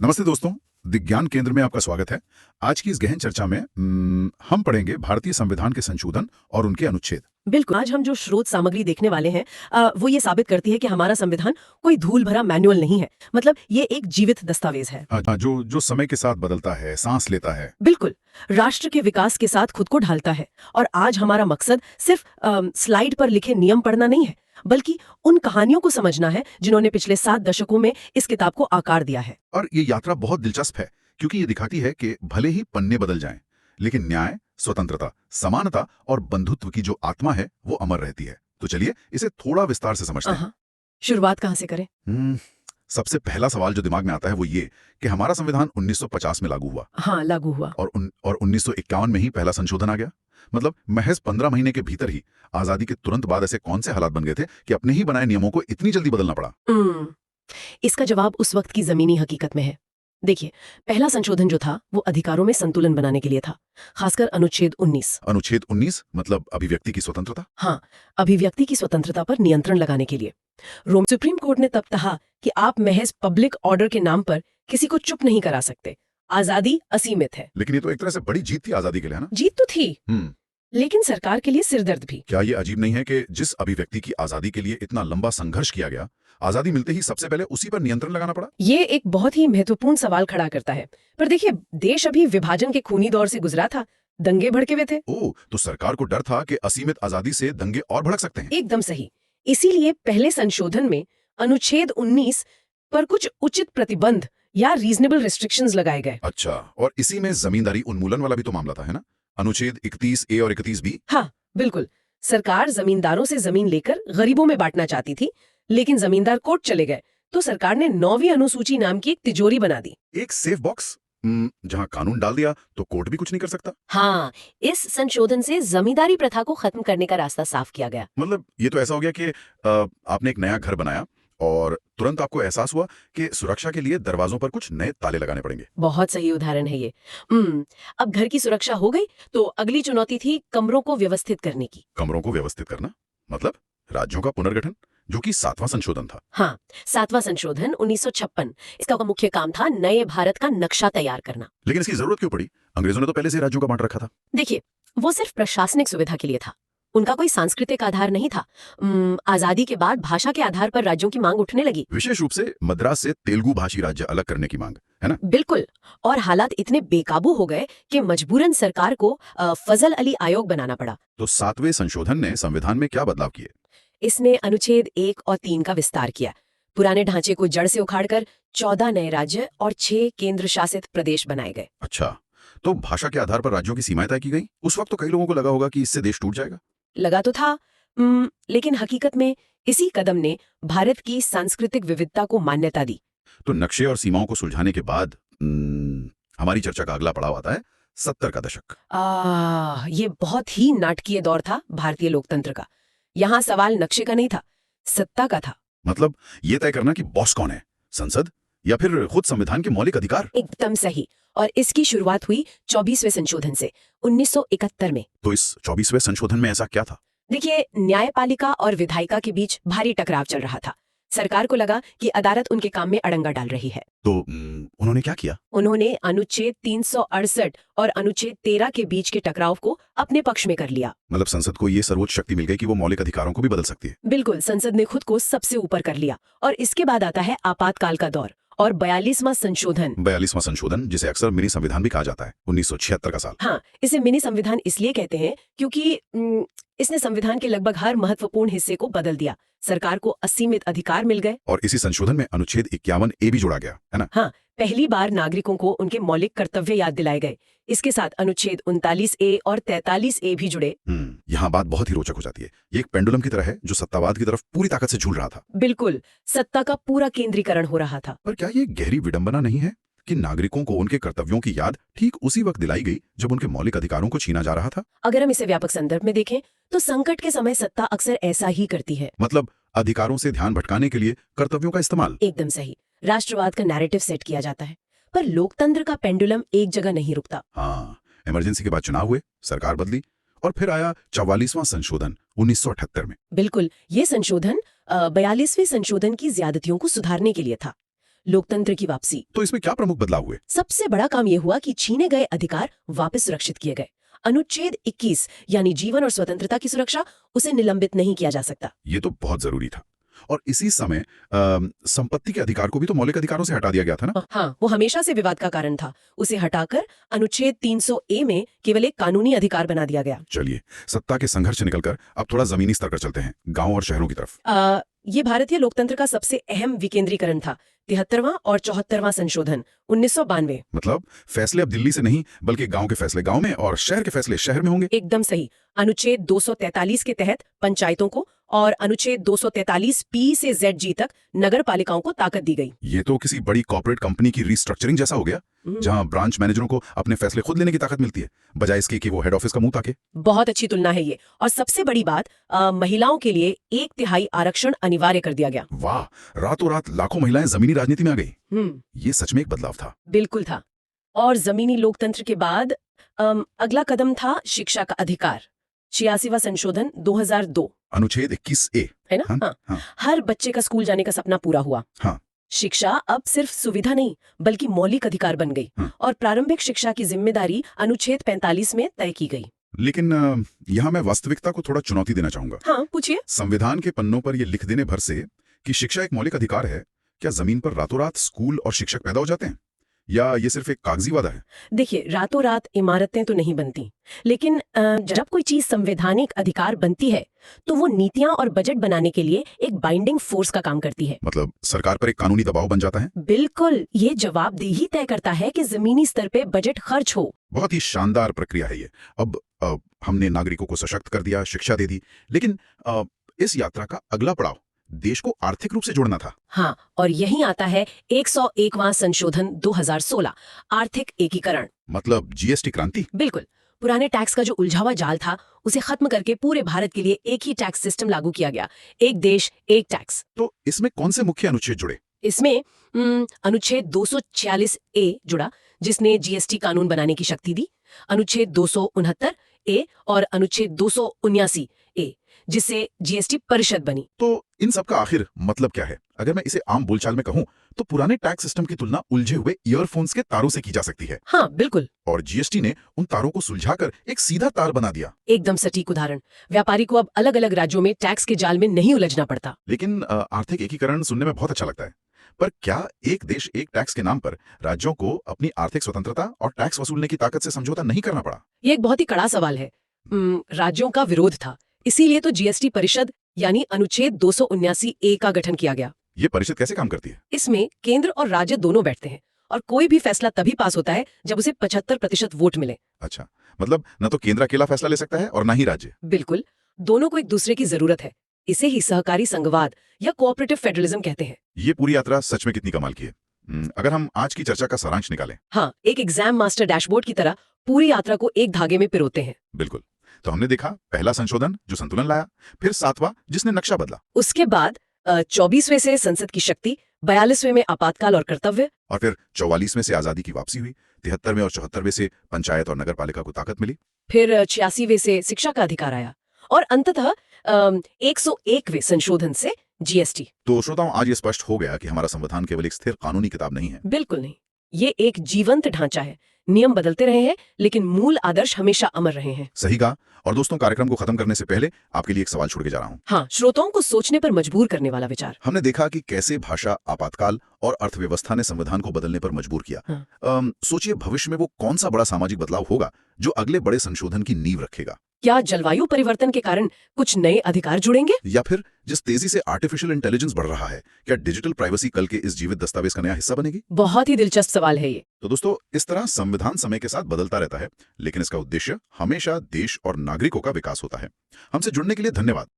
नमस्ते दोस्तों, विज्ञान केंद्र में आपका स्वागत है। आज की इस गहन चर्चा में हम पढ़ेंगे भारतीय संविधान के संशोधन और उनके अनुच्छेद। बिल्कुल। आज हम जो स्रोत सामग्री देखने वाले हैं वो ये साबित करती है कि हमारा संविधान कोई धूल भरा मैनुअल नहीं है। मतलब ये एक जीवित दस्तावेज है। जो जो समय के साथ बदलता है, सांस लेता है। बिल्कुल, राष्ट्र के विकास के साथ खुद को ढालता है। और आज हमारा मकसद सिर्फ स्लाइड पर लिखे नियम पढ़ना नहीं है, बल्कि उन कहानियों को समझना है जिन्होंने पिछले 7 दशकों में इस किताब को आकार दिया है। और ये यात्रा बहुत दिलचस्प है क्योंकि ये दिखाती है कि भले ही पन्ने बदल जाएं, लेकिन न्याय, स्वतंत्रता, समानता और बंधुत्व की जो आत्मा है वो अमर रहती है। तो चलिए इसे थोड़ा विस्तार से समझते हैं। शुरुआत कहाँ से करें? सबसे पहला सवाल जो दिमाग में आता है वो ये कि हमारा संविधान 1950 में लागू हुआ। हाँ, लागू हुआ। और 1951 में ही पहला संशोधन आ गया। मतलब महज 15 महीने के भीतर ही आजादी के तुरंत बाद ऐसे कौन से हालात बन गए थे कि अपने ही बनाए नियमों को इतनी जल्दी बदलना पड़ा? इसका जवाब उस वक्त की जमीनी हकीकत में है। देखिए, पहला संशोधन जो था वो अधिकारों में संतुलन बनाने के लिए था, खासकर अनुच्छेद 19। अनुच्छेद 19 मतलब अभिव्यक्ति की स्वतंत्रता। हाँ, अभिव्यक्ति की स्वतंत्रता पर नियंत्रण लगाने के लिए रोम सुप्रीम कोर्ट ने तब कहा कि आप महज पब्लिक ऑर्डर के नाम पर किसी को चुप नहीं करा सकते। आजादी असीमित है। लेकिन ये तो एक तरह से बड़ी जीत थी आजादी के लिए, है ना? जीत तो थी, लेकिन सरकार के लिए सिरदर्द भी। क्या ये अजीब नहीं है कि जिस अभिव्यक्ति की आजादी के लिए इतना लंबा संघर्ष किया गया, आजादी मिलते ही सबसे पहले उसी पर नियंत्रण लगाना पड़ा? ये एक बहुत ही महत्वपूर्ण सवाल खड़ा करता है। पर देखिए, देश अभी विभाजन के खूनी दौर से गुजरा था, दंगे भड़के हुए थे। ओह, तो सरकार को डर था कि असीमित आजादी से दंगे और भड़क सकते हैं। एकदम सही। इसीलिए पहले संशोधन में अनुच्छेद 19 पर कुछ उचित प्रतिबंध या रीजनेबल रिस्ट्रिक्शंस लगाए गए। अच्छा, और इसी में जमींदारी उन्मूलन वाला भी तो मामला था, है ना? अनुच्छेद 31A और 31B। हाँ, बिल्कुल। सरकार जमींदारों से जमीन लेकर गरीबों में बांटना चाहती थी, लेकिन जमींदार कोर्ट चले गए तो सरकार ने 9वीं अनुसूची नाम की एक तिजोरी बना दी। एक सेफ बॉक्स जहां कानून डाल दिया तो कोर्ट भी कुछ नहीं कर सकता। हाँ, इस संशोधन से जमींदारी प्रथा को खत्म करने का रास्ता साफ किया गया। मतलब ये तो ऐसा हो गया कि आपने एक नया घर बनाया और तुरंत आपको एहसास हुआ कि सुरक्षा के लिए दरवाजों पर कुछ नए ताले लगाने पड़ेंगे। बहुत सही उदाहरण है ये। अब घर की सुरक्षा हो गई तो अगली चुनौती थी कमरों को व्यवस्थित करने की। कमरों को व्यवस्थित करना मतलब राज्यों का पुनर्गठन, जो कि 7वां संशोधन था। हाँ, 7वां संशोधन 1956। इसका मुख्य काम था नए भारत का नक्शा तैयार करना। लेकिन इसकी जरूरत क्यों पड़ी? अंग्रेजों ने तो पहले से राज्यों का बांट रखा था। देखिए, वो सिर्फ प्रशासनिक सुविधा के लिए था, उनका कोई सांस्कृतिक आधार नहीं था। आजादी के बाद भाषा के आधार पर राज्यों की मांग उठने लगी, विशेष रूप से मद्रास से तेलुगु भाषी राज्य अलग करने की मांग, है ना? बिल्कुल। और हालात इतने बेकाबू हो गए कि मजबूरन सरकार को फजल अली आयोग बनाना पड़ा। तो 7वें संशोधन ने संविधान में क्या बदलाव किए? इसने अनुच्छेद 1 और 3 का विस्तार किया। पुराने ढांचे को जड़ से उखाड़कर 14 नए राज्य और 6 केंद्र शासित प्रदेश बनाए गए। अच्छा, तो भाषा के आधार पर राज्यों की सीमाएं तय की गई। उस वक्त तो कई लोगों को लगा होगा कि इससे देश टूट जाएगा। लगा तो था, लेकिन हकीकत में इसी कदम ने भारत की सांस्कृतिक विविधता को मान्यता दी। तो नक्शे और सीमाओं को सुलझाने के बाद हमारी चर्चा का अगला पड़ाव आता है 70 का दशक। ये बहुत ही नाटकीय दौर था भारतीय लोकतंत्र का। यहाँ सवाल नक्शे का नहीं था, सत्ता का था। मतलब ये तय करना कि बॉस कौन है, संसद या फिर खुद संविधान के मौलिक अधिकार। एकदम सही। और इसकी शुरुआत हुई 24वें संशोधन से 1971 में। तो इस 24वें संशोधन में ऐसा क्या था? देखिए, न्यायपालिका और विधायिका के बीच भारी टकराव चल रहा था। सरकार को लगा कि अदालत उनके काम में अड़ंगा डाल रही है। तो उन्होंने क्या किया? उन्होंने अनुच्छेद 368 और अनुच्छेद 13 के बीच के टकराव को अपने पक्ष में कर लिया। मतलब संसद को ये सर्वोच्च शक्ति मिल गई कि वो मौलिक अधिकारों को भी बदल सकती है। बिल्कुल, संसद ने खुद को सबसे ऊपर कर लिया। और इसके बाद आता है आपातकाल का दौर और 42वां संशोधन। 42वां संशोधन, जिसे अक्सर मिनी संविधान भी कहा जाता है, 1976 का साल। हाँ, इसे मिनी संविधान इसलिए कहते हैं क्योंकि इसने संविधान के लगभग हर महत्वपूर्ण हिस्से को बदल दिया। सरकार को असीमित अधिकार मिल गए। और इसी संशोधन में अनुच्छेद 51A भी जोड़ा गया, है ना? हाँ, पहली बार नागरिकों को उनके मौलिक कर्तव्य याद दिलाए गए। इसके साथ अनुच्छेद 39A और 43A भी जुड़े। यहाँ बात बहुत ही रोचक हो जाती है। ये एक पेंडुलम की तरह है जो सत्तावाद की तरफ पूरी ताकत से झूल रहा था। बिल्कुल, सत्ता का पूरा केंद्रीकरण हो रहा था। पर क्या ये गहरी विडंबना नहीं है कि नागरिकों को उनके कर्तव्यों की याद ठीक उसी वक्त दिलाई गई जब उनके मौलिक अधिकारों को छीना जा रहा था? अगर हम इसे व्यापक संदर्भ में देखें तो संकट के समय सत्ता अक्सर ऐसा ही करती है। मतलब अधिकारों से ध्यान भटकाने के लिए कर्तव्यों का इस्तेमाल। एकदम सही। राष्ट्रवाद का नैरेटिव सेट किया जाता है, पर लोकतंत्र का पेंडुलम एक जगह नहीं रुकता। हाँ, इमरजेंसी के बाद चुनाव हुए, सरकार बदली और फिर आया 44वां संशोधन 1978 में। बिल्कुल, ये संशोधन 42वें संशोधन की ज्यादतियों को सुधारने के लिए था। लोकतंत्र की वापसी। तो इसमें क्या प्रमुख बदलाव हुए? सबसे बड़ा काम यह हुआ कि छीने गए अधिकार वापस सुरक्षित किए गए। अनुच्छेद 21 यानी जीवन और स्वतंत्रता की सुरक्षा, उसे निलंबित नहीं किया जा सकता। ये तो बहुत जरूरी था। और इसी समय संपत्ति के अधिकार को भी तो मौलिक अधिकारों से हटा दिया गया था ना? हाँ, वो हमेशा से विवाद का कारण था। उसे हटाकर अनुच्छेद 300A में केवल एक कानूनी अधिकार बना दिया गया। चलिए, सत्ता के संघर्ष से निकलकर अब थोड़ा जमीनी स्तर पर चलते हैं, गांव और शहरों की तरफ। ये भारतीय लोकतंत्र का सबसे अहम विकेंद्रीकरण था। 73वां और 74वां संशोधन 1992। मतलब फैसले अब दिल्ली से नहीं, बल्कि गांव के फैसले गांव में और शहर के फैसले शहर में होंगे। एकदम सही। अनुच्छेद 243 के तहत पंचायतों को और अनुच्छेद 243P से ZG तक नगर पालिकाओं को ताकत दी गई। ये तो किसी बड़ी कॉर्पोरेट कंपनी की रिस्ट्रक्चरिंग जैसा हो गया, जहां ब्रांच मैनेजरों को अपने फैसले खुद लेने की ताकत मिलती है, बजाय इसके कि वो हेड ऑफिस का मुंह ताके। बहुत अच्छी तुलना है ये। और सबसे बड़ी बात, महिलाओं के लिए 1/3 आरक्षण अनिवार्य कर दिया गया। वाह, रातों रात लाखों महिलाएं जमीनी राजनीति में आ गई। ये सच में एक बदलाव था। बिल्कुल था। और जमीनी लोकतंत्र के बाद अगला कदम था शिक्षा का अधिकार। 86वां संशोधन 2002। अनुच्छेद 21A है ना? हाँ। हर बच्चे का स्कूल जाने का सपना पूरा हुआ। हाँ। शिक्षा अब सिर्फ सुविधा नहीं बल्कि मौलिक अधिकार बन गई। और प्रारंभिक शिक्षा की जिम्मेदारी अनुच्छेद 45 में तय की गई। लेकिन यहाँ मैं वास्तविकता को थोड़ा चुनौती देना चाहूंगा। हाँ, पूछिए। संविधान के पन्नों पर यह लिख देने भर से कि शिक्षा एक मौलिक अधिकार है, क्या जमीन पर रातों रात स्कूल और शिक्षक पैदा हो जाते हैं, या ये सिर्फ एक कागजी वादा है? देखिए, रातों रात इमारतें तो नहीं बनती, लेकिन जब कोई चीज संवैधानिक अधिकार बनती है तो वो नीतियां और बजट बनाने के लिए एक बाइंडिंग फोर्स का काम करती है। मतलब सरकार पर एक कानूनी दबाव बन जाता है। बिल्कुल, ये जवाबदेही तय करता है कि जमीनी स्तर पे बजट खर्च हो। बहुत ही शानदार प्रक्रिया है ये। अब हमने नागरिकों को सशक्त कर दिया, शिक्षा दे दी, लेकिन इस यात्रा का अगला पड़ाव देश को आर्थिक रूप से जोड़ना था। हाँ, और यहीं आता है 101वां संशोधन 2016, आर्थिक एकीकरण। मतलब जीएसटी क्रांति। बिल्कुल। पुराने टैक्स का जो उलझावा जाल था उसे खत्म करके पूरे भारत के लिए एक ही टैक्स सिस्टम लागू किया गया। एक देश एक टैक्स। तो इसमें कौन से मुख्य अनुच्छेद जुड़े? इसमें अनुच्छेद 246A जुड़ा, जिसने जीएसटी कानून बनाने की शक्ति दी। अनुच्छेद 269A और अनुच्छेद 279A, जिससे जीएसटी परिषद बनी। तो इन सब का आखिर मतलब क्या है? अगर मैं इसे आम बोलचाल में कहूं तो पुराने टैक्स सिस्टम की तुलना उलझे हुए ईयरफोन्स के तारों से की जा सकती है। हाँ, बिल्कुल। और जीएसटी ने उन तारों को सुलझाकर एक सीधा तार बना दिया। एकदम सटीक उदाहरण। व्यापारी को अब अलग अलग राज्यों में टैक्स के जाल में नहीं उलझना पड़ता। लेकिन आर्थिक एकीकरण सुनने में बहुत अच्छा लगता है, पर क्या एक देश एक टैक्स के नाम पर राज्यों को अपनी आर्थिक स्वतंत्रता और टैक्स वसूलने की ताकत से समझौता नहीं करना पड़ा? ये एक बहुत ही कड़ा सवाल है। राज्यों का विरोध था, इसीलिए तो जीएसटी परिषद यानी अनुच्छेद 279A का गठन किया गया। ये परिषद कैसे काम करती है? इसमें केंद्र और राज्य दोनों बैठते हैं और कोई भी फैसला तभी पास होता है जब उसे 75% वोट मिले। अच्छा, मतलब न तो केंद्र अकेला फैसला ले सकता है और न ही राज्य। बिल्कुल, दोनों को एक दूसरे की जरूरत है। इसे ही सहकारी संघवाद या कोऑपरेटिव फेडरलिज्म कहते हैं। ये पूरी यात्रा सच में कितनी कमाल की है। अगर हम आज की चर्चा का सारांश निकालें। हाँ, एक एग्जाम मास्टर डैशबोर्ड की तरह पूरी यात्रा को एक धागे में पिरोते हैं। बिल्कुल। तो हमने देखा पहला संशोधन जो संतुलन लाया, फिर 7वां जिसने नक्शा बदला, उसके बाद 24वें से संसद की शक्ति, 42वें में आपातकाल और कर्तव्य, और फिर 44वें से आजादी की वापसी हुई, 73वें और 74वें से पंचायत और नगर पालिका को ताकत मिली, फिर 86वें से शिक्षा का अधिकार आया और अंततः 101वें संशोधन से जीएसटी। तो श्रोताओं, आज ये स्पष्ट हो गया कि हमारा संविधान केवल एक स्थिर कानूनी किताब नहीं है। बिल्कुल नहीं, ये एक जीवंत ढांचा है। नियम बदलते रहे हैं लेकिन मूल आदर्श हमेशा अमर रहे हैं। सही कहा। और दोस्तों, कार्यक्रम को खत्म करने से पहले आपके लिए एक सवाल छोड़ के जा रहा हूँ। हाँ, श्रोताओं को सोचने पर मजबूर करने वाला विचार। हमने देखा कि कैसे भाषा, आपातकाल और अर्थव्यवस्था ने संविधान को बदलने पर मजबूर किया। सोचिए भविष्य में वो कौन सा बड़ा सामाजिक बदलाव होगा जो अगले बड़े संशोधन की नींव रखेगा। क्या जलवायु परिवर्तन के कारण कुछ नए अधिकार जुड़ेंगे? या फिर जिस तेजी से आर्टिफिशियल इंटेलिजेंस बढ़ रहा है, क्या डिजिटल प्राइवेसी कल के इस जीवित दस्तावेज का नया हिस्सा बनेगी? बहुत ही दिलचस्प सवाल है ये। तो दोस्तों, इस तरह संविधान समय के साथ बदलता रहता है, लेकिन इसका उद्देश्य हमेशा देश और नागरिकों का विकास होता है। हमसे जुड़ने के लिए धन्यवाद।